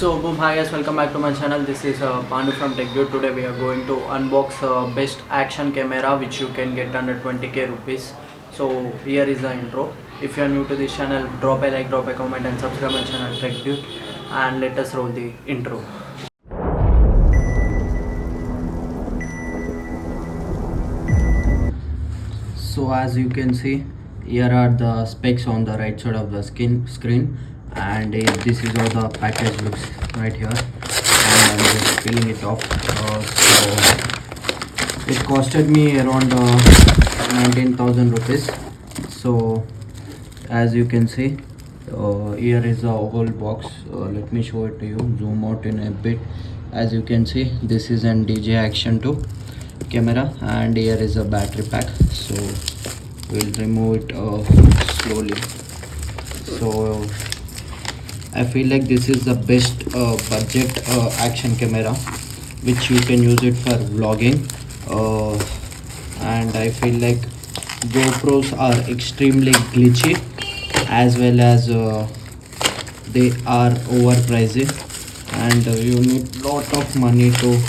So boom, hi guys, welcome back to my channel. This is Pandu from TechDude. Today we are going to unbox best action camera which you can get under 20k rupees. So here is the intro. If you are new to this channel, drop a like, drop a comment and subscribe my channel TechDude, and let us roll the intro. So as you can see, here are the specs on the right side of the screen, and this is how the package looks right here. And I'm just peeling it off. So it costed me around 19,000 rupees. So as you can see, here is the whole box. Let me show it to you, zoom out in a bit. As you can see, this is an DJI Action 2 camera, and here is a battery pack. So we'll remove it slowly. So I feel like this is the best budget action camera which you can use it for vlogging, and I feel like GoPros are extremely glitchy, as well as they are overpriced, and you need lot of money to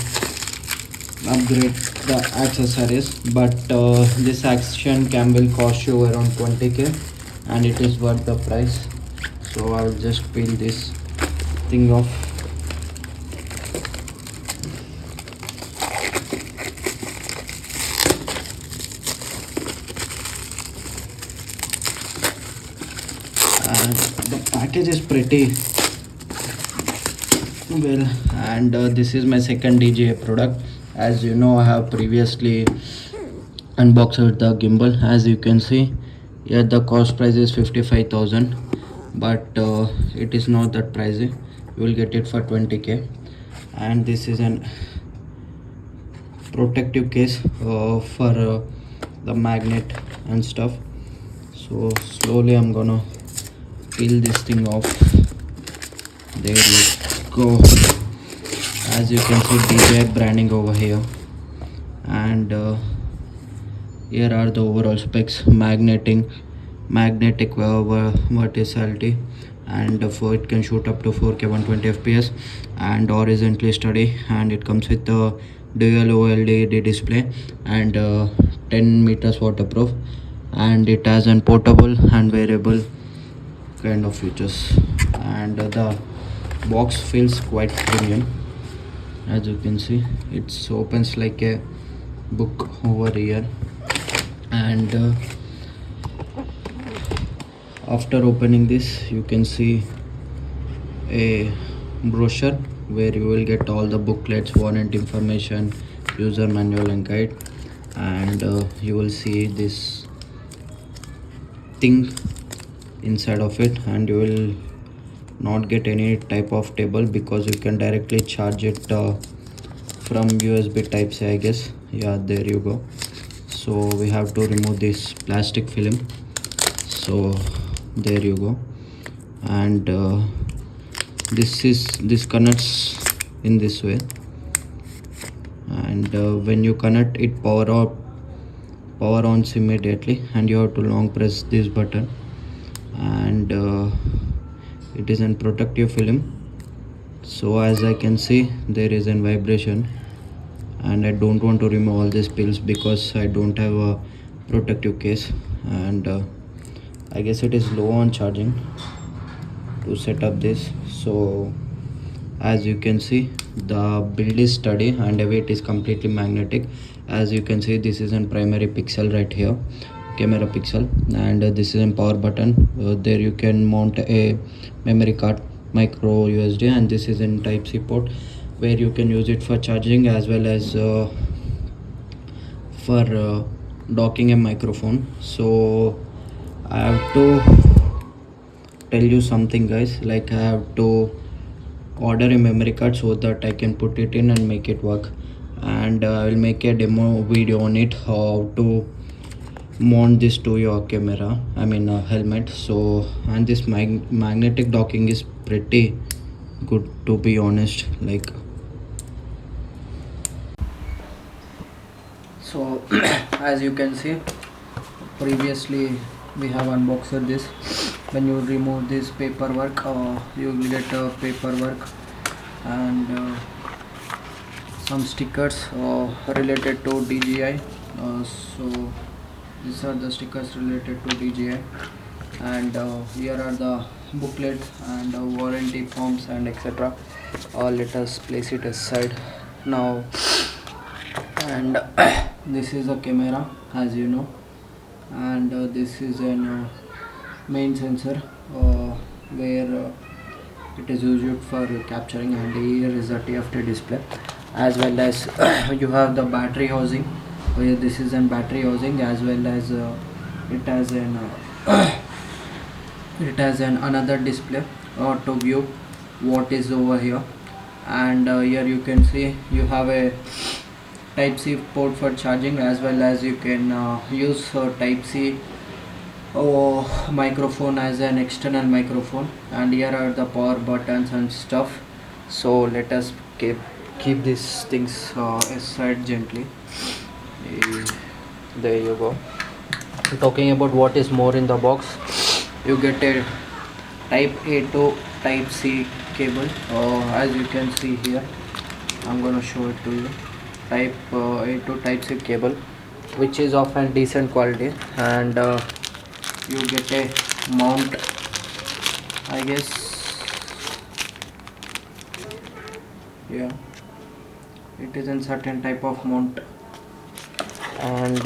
upgrade the accessories. But this action cam will cost you around 20k, and it is worth the price. So I'll just peel this thing off. And the package is pretty well, and this is my second DJI product. As you know, I have previously unboxed the gimbal. As you can see here, the cost price is 55,000, but it is not that pricey. You will get it for 20k. And this is an protective case for the magnet and stuff. So slowly I'm gonna peel this thing off. There you go. As you can see, DJI branding over here, and here are the overall specs: magnetic verticality, and for it can shoot up to 4K 120 fps, and horizontally steady, and it comes with a dual OLED display, and 10 meters waterproof, and it has an portable and wearable kind of features. And the box feels quite premium. As you can see, it opens like a book over here, and after opening this, you can see a brochure where you will get all the booklets, warranty information, user manual and guide, and you will see this thing inside of it, and you will not get any type of table because you can directly charge it from USB type C, I guess. Yeah, there you go. So we have to remove this plastic film. So there you go. And this connects in this way, and when you connect it, power on immediately, and you have to long press this button, and it is an protective film. So as I can see, there is an vibration, and I don't want to remove all these pills because I don't have a protective case, and I guess it is low on charging to set up this. So as you can see, the build is sturdy and the weight is completely magnetic. As you can see, this is a primary pixel right here, camera pixel, and this is a power button. There you can mount a memory card, micro USB, and this is in type C port where you can use it for charging as well as for docking a microphone. So I have to tell you something, guys, like I have to order a memory card so that I can put it in and make it work, and I will make a demo video on it, how to mount this to your camera, I mean helmet. So, and this magnetic docking is pretty good, to be honest. Like, so as you can see, previously we have unboxed this. When you remove this paperwork, you will get paperwork and some stickers related to DJI. So these are the stickers related to DJI, and here are the booklet and warranty forms and etc. Let us place it aside now. And this is a camera, as you know, and this is an main sensor where it is used for capturing, and here is a TFT display, as well as you have the battery housing where this is an battery housing, as well as it has an it has an another display to view what is over here. And here you can see you have a type C port for charging, as well as you can use type C microphone as an external microphone, and here are the power buttons and stuff. So let us keep these things aside gently. There you go. Talking about what is more in the box, you get a type A to type C cable, as you can see here. I'm gonna show it to you. Type A to type C cable, which is of a decent quality, and you get a mount, I guess. Yeah, it is a certain type of mount, and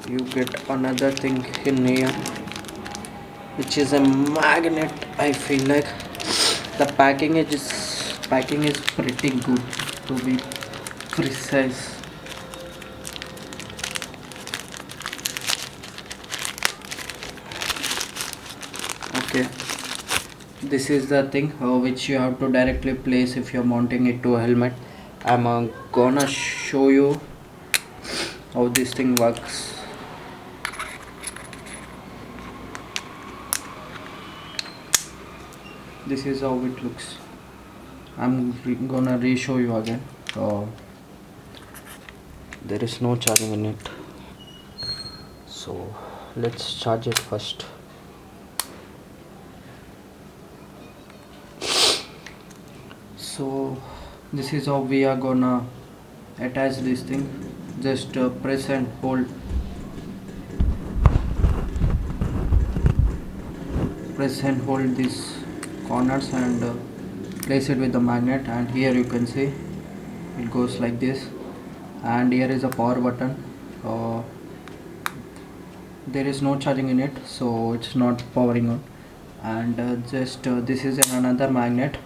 you get another thing in here, which is a magnet. I feel like the packing is pretty good, to be precise. Okay, this is the thing which you have to directly place if you're mounting it to a helmet. I'm gonna show you how this thing works. This is how it looks. I'm gonna re-show you again. There is no charging in it, so let's charge it first. So this is how we are gonna attach this thing. Just press and hold these corners and place it with the magnet, and here you can see it goes like this, and here is a power button. There is no charging in it, so it's not powering on. And this is another magnet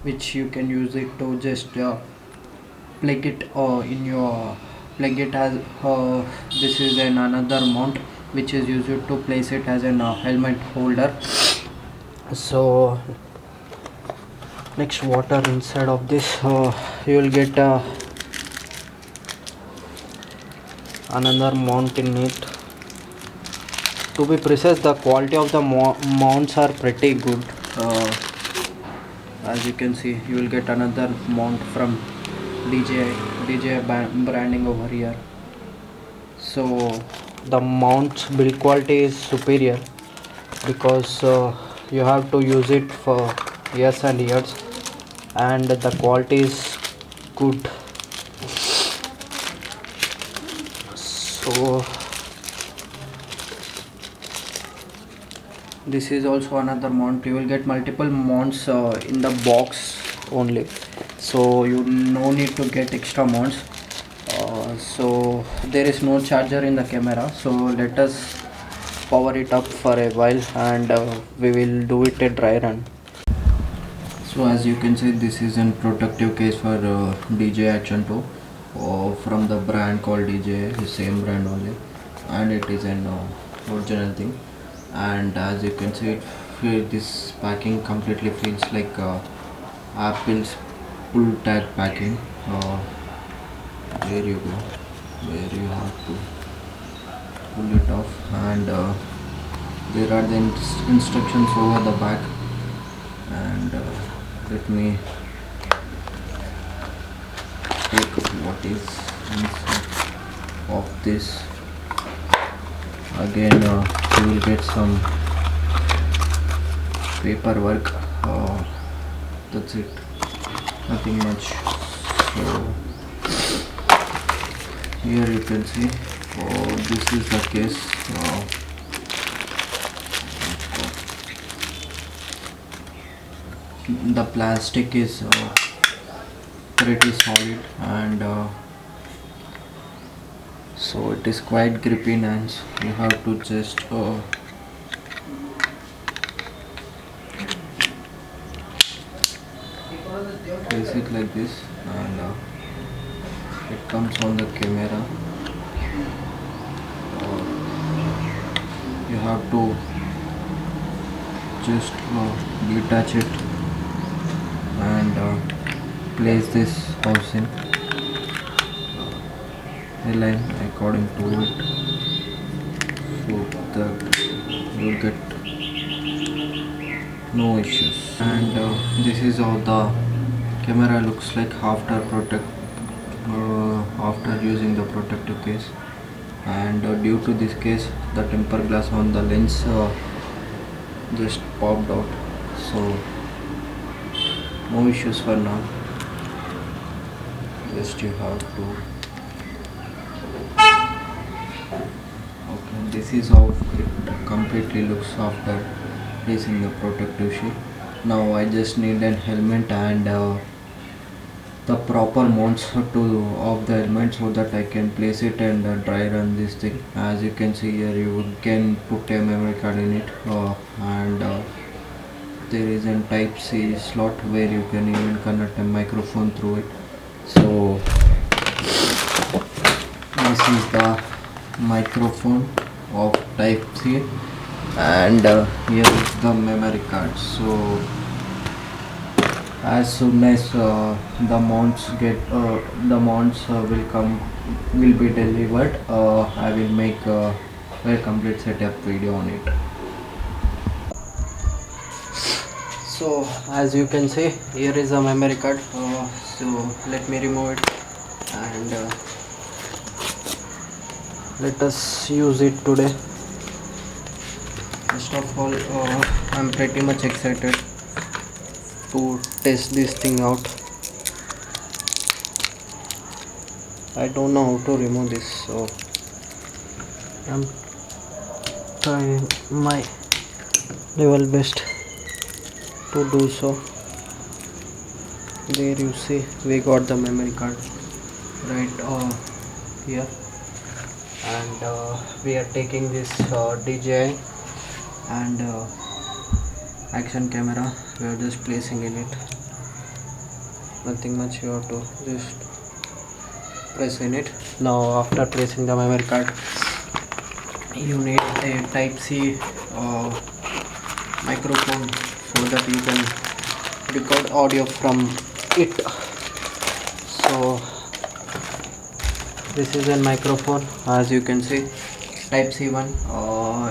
which you can use it to just plug it in your plug it as this is another mount which is used to place it as an helmet holder. So next, water inside of this, you will get another mount in it. To be precise, the quality of the mounts are pretty good. As you can see, you will get another mount from DJI branding over here. So the mount's build quality is superior, because you have to use it for years and years, and the quality is good. So this is also another mount. You will get multiple mounts in the box only, so you no need to get extra mounts. So there is no charger in the camera, so let us power it up for a while, and we will do it a dry run. So as you can see, this is a protective case for DJI Action 2 from the brand called DJI, the same brand only, and it is an original thing. And as you can see, this packing completely feels like Apple's pull tag packing. There you go, where you have to pull it off, and there are the instructions over the back. And let me take what is inside of this. Again, you will get some paperwork That's it, nothing much. So here you can see, this is the case. The plastic is pretty solid, and so it is quite grippy in hands. You have to just place it like this, and it comes on the camera. You have to just detach it and place this housing, align according to it, so that you'll get no issues. And this is how the camera looks like after using the protective case. And due to this case, the temper glass on the lens just popped out, so no issues for now. Just you have to, okay, this is how it completely looks after placing the protective sheet. Now I just need an helmet and the proper mounts of the helmet, so that I can place it and dry run this thing. As you can see here, you can put a memory card in it, and there is a type C slot where you can even connect a microphone through it. So this is the microphone of type C, and here is the memory card. So as soon as the mounts will be delivered, I will make a complete setup video on it. So as you can see, here is a memory card. So let me remove it, and let us use it today. First of all, I'm pretty much excited to test this thing out. I don't know how to remove this, so I'm trying my level best to do so. There you see, we got the memory card right here, and we are taking this DJI and Action camera. We are just placing in it. Nothing much, you have to just press in it. Now after placing the memory card, you need a type C microphone, so that you can record audio from it. So this is a microphone, as you can see, type C one.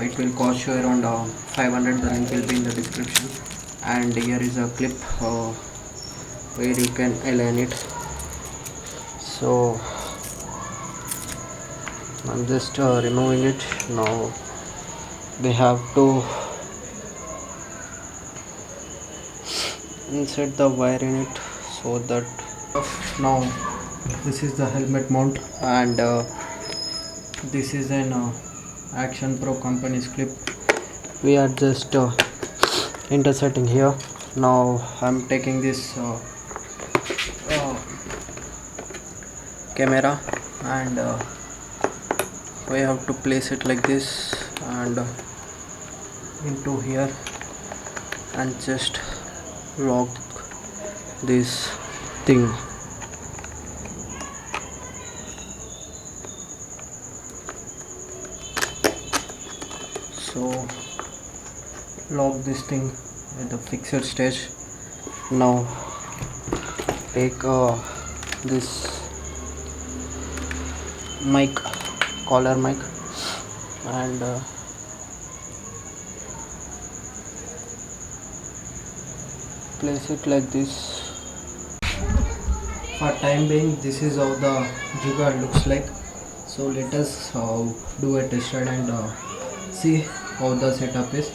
It will cost you around 500. The link will be in the description. And here is a clip where you can align it. So I'm just removing it. Now we have to insert the wire in it, so that now this is the helmet mount, and this is an Action Pro company's clip. We are just intersetting here. Now I'm taking this camera, and we have to place it like this, and into here, and just lock this thing. So lock this thing at the fixed stage. Now take this mic, collar mic, and place it like this. For time being, this is how the jugaad looks like. So let us do a test run and see how the setup is.